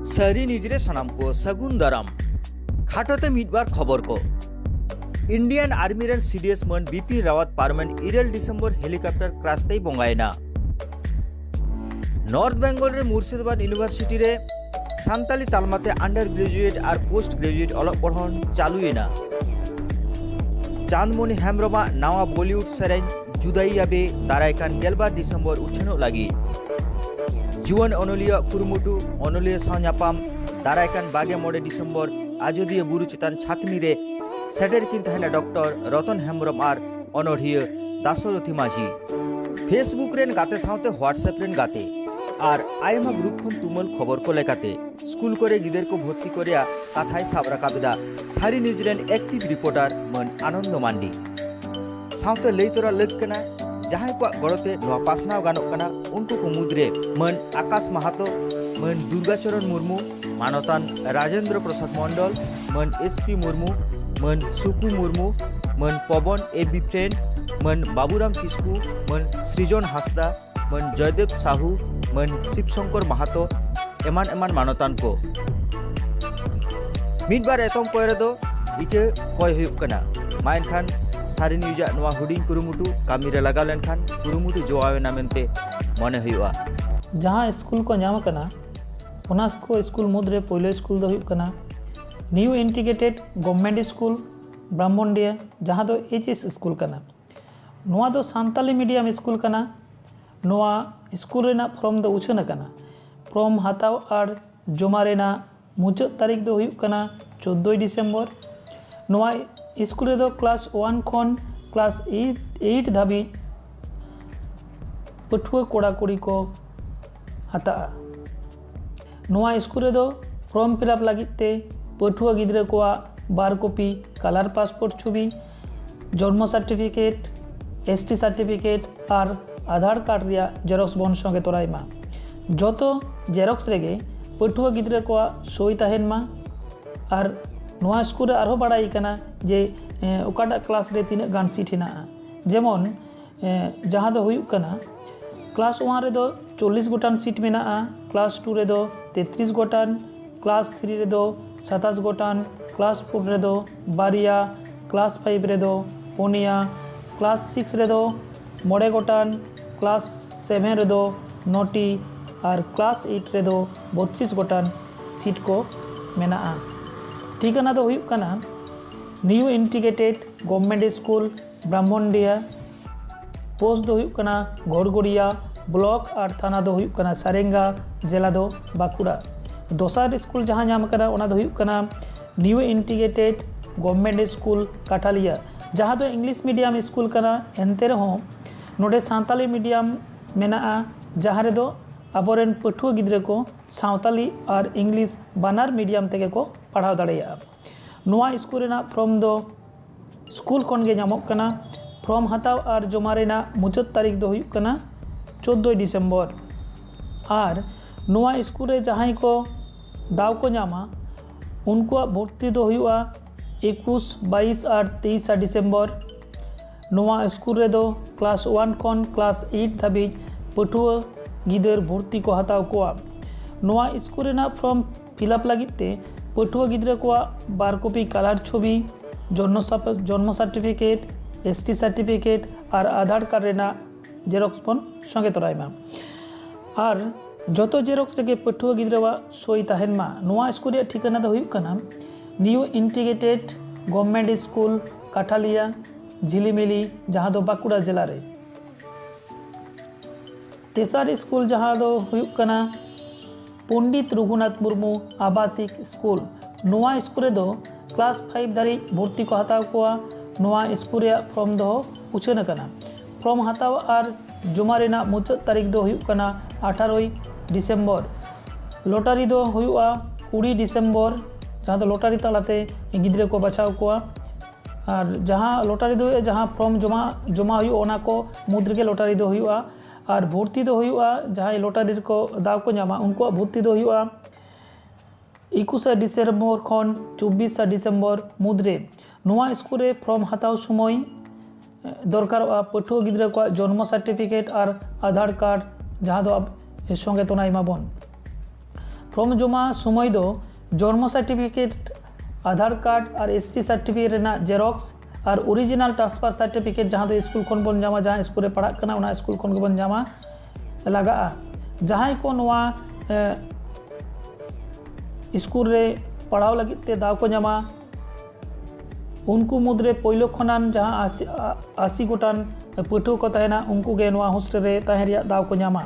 सारी निजरे सनाम को सगुन दाराम खाटोते मिटबार खबर को इंडियन आर्मी रेन सीडीएस मन बीपी रावत पार्मेंट 1 डिसेम्बर हेलिकप्टर क्राशते बंगायना नॉर्थ बेंगल रे मुर्शिदाबाद यूनिवर्सिटी रे सान्ताली तालमाते अंडर ग्रेजुएट और पोस्ट ग्रेजुएट अलग पढ़न चालुएना चांदमणि हेम्ब्रमा नावा बॉलीवुड सेरेन जुदाई आबे दारायकान 12 डिसेम्बर उछनो लगी जुवन अनलिया कुरुमुटु अनलिया सावनापाम दारायकान 12 डिसेम्बर आजोदिया बुरु चितान छातनी रे सेटर किन तहना डॉक्टर रतन हेम्ब्रम और अनढ़िया दासरथी माझी फेसबुक रेन गाते सावते व्हाट्सएप रेन गाते और आयमा ग्रुप खन तुमल खबर को लेकाते स्कूल करे गिदर को भर्ती करिया काथाय साब राकाबेदा सारी न्यूज रेन एक्टिव रिपोर्टर मन आनंद मांडी सावते लैतरा लग जहां को गड़ते नवा पासनाव गानोक कना उनको को मुद्रे मन आकाश महातो मन दुर्गाचरण मुर्मू मानतान राजेंद्र प्रसाद मंडल मन एसपी मुर्मू मन सुकु मुर्मू मन पवन ए बिफ्रेन मन बाबूराम किस्कू मन सृजन हासदा मन जयदेव साहू मन शिवशंकर महातो एमान एमान मानतान को मिदबार एतम पयरे दो इके कय हुयुक कना माइन खान सारी न्यूजा नवा हुडिंग कुरुमुटु कामी रे लगाव लेनखान कुरुमुटु जोआवेना मेनते मने हुयुआ जहां स्कूल को नाम कना ओना को स्कूल मुद्रे पहले स्कूल दो हुयुक कना न्यू इंटीग्रेटेड गवर्नमेंट स्कूल ब्राह्मणडिया जहां दो एचएस स्कूल कना नोआ दो सान्ताली मीडियम स्कूल कना नोआ स्कूल रेना फॉर्म दो उछन कना फॉर्म हताव और जमा रेना मुचाद तारीख दो हुयुक कना 14 डिसेम्बर नोआ स्कूल रे क्लास 1 खन क्लास 8 धाबी पठुआ कोड़ा कुड़ी को हता नोआ स्कूल रे फॉर्म फिलअप लगिते पठुआ गिद्रे को बार कॉपी कलर पासपोर्ट छवि जन्म सार्टिफिकेट एसटी सार्टिफिकेट और आधार कार्ड रिया जेरक्स बन संगे तोराइमा जतो जेरक्स रेगे पठुआ गिद्रे को सई तहेनमा और नोआ स्कूल रे बाड़ाई कना जे ओकाटा क्लास रे तीन गान सीट हेना जेमन जहाँ दो हुयुक कना क्लास 1 रे 40 गोटान सीट मेना क्लास 2 रे 33 गोटान क्लास 3 रे 27 गोटान क्लास 4 रे बारिया क्लास 5 रे पुनिया क्लास 6 रे मोड़े गोटान क्लास 7 रे 9टी और क्लास 8 रे 32 गोटान सीट को मेना ठिकाना दो हुयुक कना new integrated government school Brahmandiya post दो हुयुक कना घोड़गोड़िया ब्लॉक और थाना दो हुयुक कना सारेंगा जिला दो बाकुड़ा दोसार स्कूल जहाँ नाम कना ओना दो हुयुक कना न्यू इंटीग्रेटेड गवर्नमेंट स्कूल काठालिया जहाँ दो इंग्लिश मीडियम स्कूल कना एनते रहो नोडे सान्ताली मीडियम मेना जहाँ रे दो आबोरेन पठुआ गिद्रे को सावताली और इंग्लिश बानार मीडियम तेगे को पढ़ाव दाड़ेया नोआ स्कूल रेना फॉर्म दो स्कूल खन गे नामक कना फॉर्म हताव और जमा रेना मुचाद तारीख दो हुयुक कना 14 डिसेम्बर और नोआ स्कूल रे जहां को दाव को नामा उनको भर्ती दो हुयुआ 21, 22 और 23 डिसेम्बर नोआ स्कूल रे दो क्लास 1 खन क्लास 8 धाबी पठुआ गिदर भर्ती को हताव को नोआ स्कूल रेना फॉर्म फिलअप लगिते पठुआ गिद्रे को बार कॉपी कलर छवि जन्म सार्टिफिकेट एसटी सार्टिफिकेट और आधार कार्ड रेना जेरक्स बन संगे तोराइमा और जतो जेरक्स रेगे पठुआ गिद्रेवा सई तहेनमा नोआ स्कूल रे ठिकाना दो हुयुक कना न्यू इंटीग्रेटेड गवर्नमेंट स्कूल काठालिया झिलीमिली जहाँ दो बाकुड़ा जिला रे तेसार स्कूल जहाँ दो हुयुक कना पंडित रघुनाथ मुर्मू आवासिक स्कूल नोआ स्कूल रे क्लास 5 धारी भर्ती को हताव को नोआ स्कूल रे फॉर्म दो उछन कना फॉर्म हताव और जमा रेना मुचाद तारीख दो हुयुक कना 18 डिसेम्बर लॉटरी दो हुयुआ 20 डिसेम्बर जहाँ दो लॉटरी तालाते गिद्रे को बचाव को और जहाँ लॉटरी दो जहाँ फॉर्म जमा हुयुआ ओना को मुद्रे के लॉटरी दो हुयुआ और भर्ती दो हुयुआ जहाँ लॉटरी को दाव को नामा उनको भर्ती दो हुयुआ 21 डिसेम्बर खन 24 डिसेम्बर मुद्रे नोआ स्कूल रे फॉर्म हताव समय दरकार पठुआ गिद्रे को जन्म सार्टिफिकेट और आधार कार्ड जहाँ दो संगे तो नाइमा बन फॉर्म जमा समय दो जन्म सर्टिफिकेट आधार कार्ड और एसटी सर्टिफिकेट रेना जेरॉक्स और ओरिजिनल ट्रांसफर सर्टिफिकेट जहाँ दो स्कूल खन बन जामा जहाँ स्कूल रे पढ़ा करना उना स्कूल खन बन जामा लगा जहाँ को नवा स्कूल रे पढ़ाव लगी ते दाव को जामा उनको मुद्रे पहिलो खनान जहाँ 80 गोटान पठुआ को तहना उनको गे नवा हॉस्टल रे तहन रिया दाव को जामा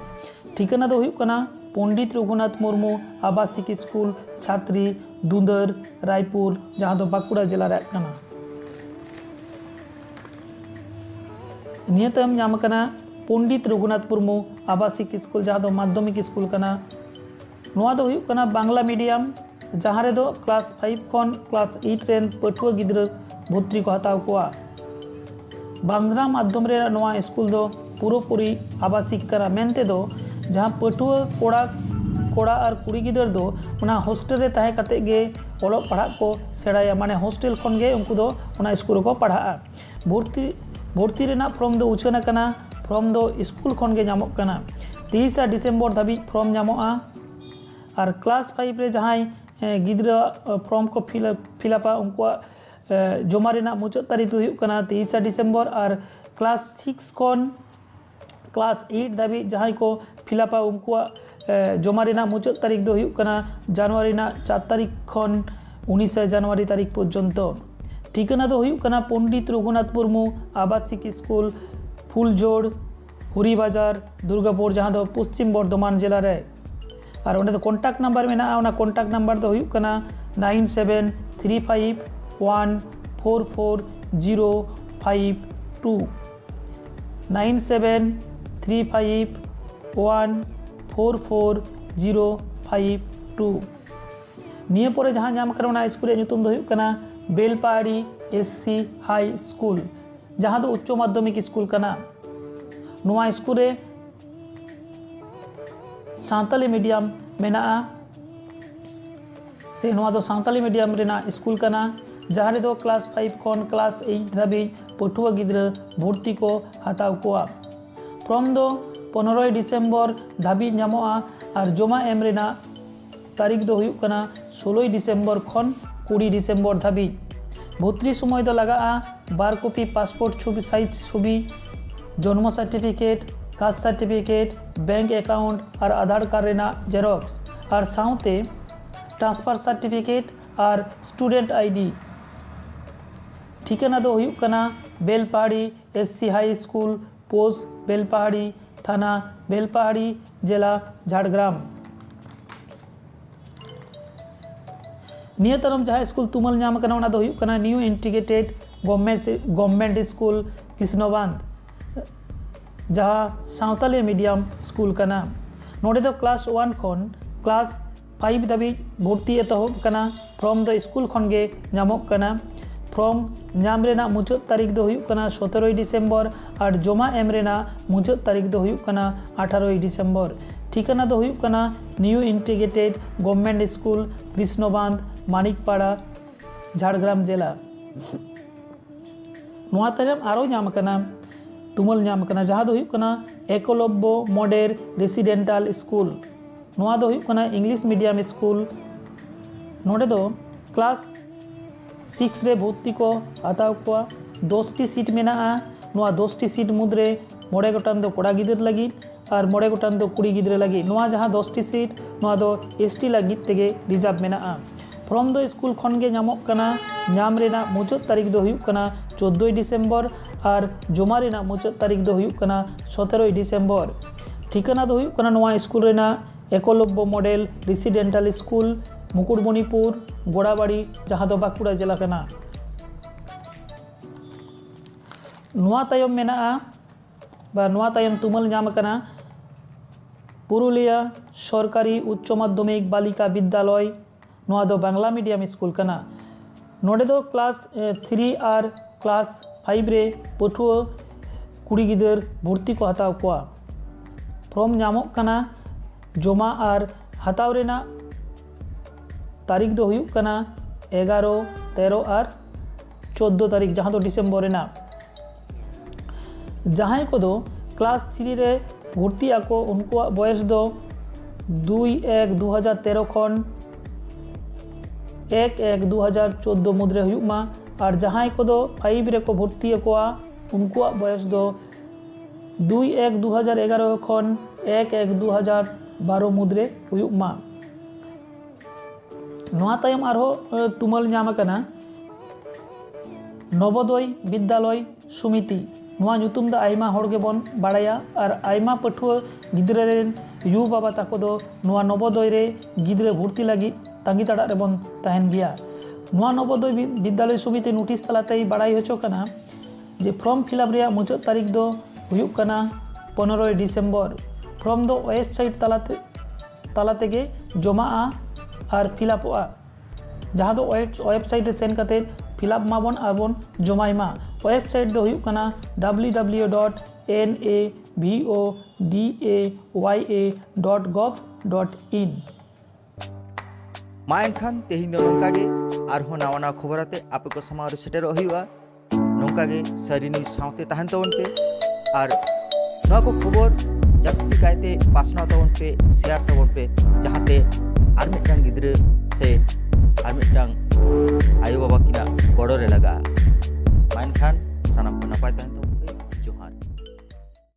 ठिकाना दो हुयुग कना पंडित रघुनाथ मुर्मू आवासिक स्कूल छात्री दुंदर रायपुर जहाँ दो बांकुड़ा जिला रे कना निया तम नाम कना पंडित रघुनाथ मुर्मू आवासिक स्कूल जहाँ दो माध्यमिक स्कूल कना नवा दो हुयुग कना बांग्ला मीडियम जहाँ रे दो क्लास 5 खन क्लास 8 रेन पठुआ गिद्रा भर्ती को हताव कोआ बांग्ला माध्यम रे नवा स्कूल दो पूरोपूरी आवासिक कना मेनते दो जहाँ पठुआ कोड़ा और कुड़ी गिद्रा दो उना हॉस्टल रे तहे कते गे ओलो पढ़ा को सेड़ाया माने हॉस्टल खन गे उनको दो उना स्कूल को पढ़ा भर्ती रेना फॉर्म दो उछना कना फॉर्म दो स्कूल खन गे नामक कना 30 डिसेम्बर धाबी फॉर्म नामोआ और क्लास 5 रे जहाँ गिद्रा फॉर्म को फिलअपा उनको जमा रेना मुचाद तारीख दो हुयुग कना 23 डिसेम्बर और क्लास 6 खन क्लास 8 धाबी जहाँ को फिलअपा उनको जमा रेना मुचाद तारीख दो हुयुग कना जनवरी 4 तारीख खन 19 जनवरी तारीख पर्यंत ठिकाना दो हुयुग कना पंडित रघुनाथ मुर्मू आवासिक स्कूल फुलजोड़ हुरी बाजार दुर्गापुर जहाँ दो पश्चिम बर्धमान जिला रे और उन्हें तो कॉन्टैक्ट नंबर में ना कॉन्टैक्ट नंबर दो हुयुग कना 9735144052 9735144052 निये परे जहाँ नाम करना स्कूल नुतुम दो हुयुग कना बेलपहाड़ी एससी हाई स्कूल जहाँ दो उच्च माध्यमिक स्कूल कना नवा स्कूल रे सांताली मीडियम मेना से नवा दो सांताली मीडियम रेना स्कूल कना जहाँ रे दो क्लास 5 खन क्लास 8 धाबी पठुआ गिद्रा भर्ती को हताव कोआ फॉर्म दो 15 डिसेम्बर धाबी नामोआ और जमा एम रेना तारीख दो हुयुग कना 16 डिसेम्बर खन 20 डिसेम्बर धाबी भर्ती समय दो लगा 12 कपि पासपोर्ट छवि साइज छवि जन्म certificate caste certificate bank account और आधार कार्ड रेना जेरॉक्स और साउते ट्रांसफर सर्टिफिकेट और स्टूडेंट आईडी ठिकाना दो हुयुग कना Belpahari SC high school post Belpahari थाना बेलपहाड़ी जिला झाड़ग्राम निया तरम जहाँ स्कूल तुमल नाम कना उना दो हुयुग कना न्यू इंटीग्रेटेड गवर्नमेंट स्कूल कृष्णबांध जहाँ सावताली मीडियम स्कूल कना नोडे दो क्लास 1 खन क्लास 5 धाबी भर्ती एतहब कना फॉर्म दो स्कूल खन गे नामक कना फॉर्म नाम रेना मुचाद तारीख दो हुयुग कना 17 डिसेम्बर और जमा एम रेना मुचाद तारीख दो हुयुग कना 18 डिसेम्बर ठिकाना दो हुयुग कना new integrated government school Krishnabandh Manikpara Jhargram जिला नवा तायम आरो नाम कना तुमल नाम कना जहाँ दो हुयुग कना एकलव्य मॉडल रेसिडेंटल स्कूल नवा दो हुयुग कना इंग्लिश मीडियम स्कूल नोडे दो क्लास 6 रे भर्ती को हताव कोआ 10टी सीट मेना नवा 10टी सीट मुद्रे 9 गोटान दो कोड़ा गिद्रा लगी और 9 गोटान दो कुड़ी गिद्रा लगी नवा जहाँ 10टी सीट नवा दो एसटी लगी तेगे रिजर्व मेना फॉर्म दो स्कूल खन गे नामक कना नाम रेना मुचाद तारीख दो हुयुग कना 14 डिसेम्बर और जमा रेना मुचाद तारीख दो हुयुग कना 17 डिसेम्बर ठिकाना दो हुयुग कना नवा स्कूल रेना Eklavya model residential school Mukutmanipur Gorabari जहाँ दो बांकुड़ा जिला कना नवा तायम मेना बा नवा तायम तुमल नाम कना पुरुलिया सरकारी उच्च माध्यमिक बालिका विद्यालय नवा दो बांग्ला मीडियम स्कूल कना नोडे दो क्लास 3 और क्लास 5 रे पठुआ कुड़ी गिद्रा भर्ती को हताव कोआ फॉर्म नामक कना जमा और हताव रेना तारीख दो हुयुग कना 11, 13 और 14 तारीख जहाँ दो डिसेम्बर रेना जहाँ को दो क्लास 3 रे भर्ती आको उनको बयस दो 2/1/2013 खन 1/1/2014 मुद्रे हुयुग मा और जहां को दो 5 रेको भर्ती कोआ उनको बयस दो 2/1/2011 खन 1/1/2012 मुद्रे हुयुग मा नोआ तायम आरो तुमल नाम कना नवोदय विद्यालय समिति नोआ ᱧᱩᱛᱩᱢ ᱫᱚ आयमा हर गे बन बाड़ाया और आयमा पठुआ गिद्रे रेन यू बाबा ताको दो नोआ नवोदय रे गिद्रे भर्ती लगी तांगी ताड़ा रे बन तहन गया नोआ नवोदय विद्यालय समिति नोटिस तलाते बाड़ाई होचो कना जे फॉर्म फिलअप रे मुचाद तारीख दो हुयुग कना 15 डिसेम्बर फॉर्म दो वेबसाइट तलाते गे जमा और फिलअपआ जहाँ दो वेबसाइट रे सेन काते फिलअप माबन आबन जमाइमा वेबसाइट दो हुयुग कना www.navoday.gov.in मा एनखान तेहिन दो नोंकागे आरहो नावाना खबराते आपे को समारे सेटेर हुयुआ नोंकागे सारी न्यूज साउते तहन तवन पे और नवा को खबर जास्ती कायते पासना तवन पे शेयर तवन पे जहाते आर मिटटांग गिद्रे से आर मिटटांग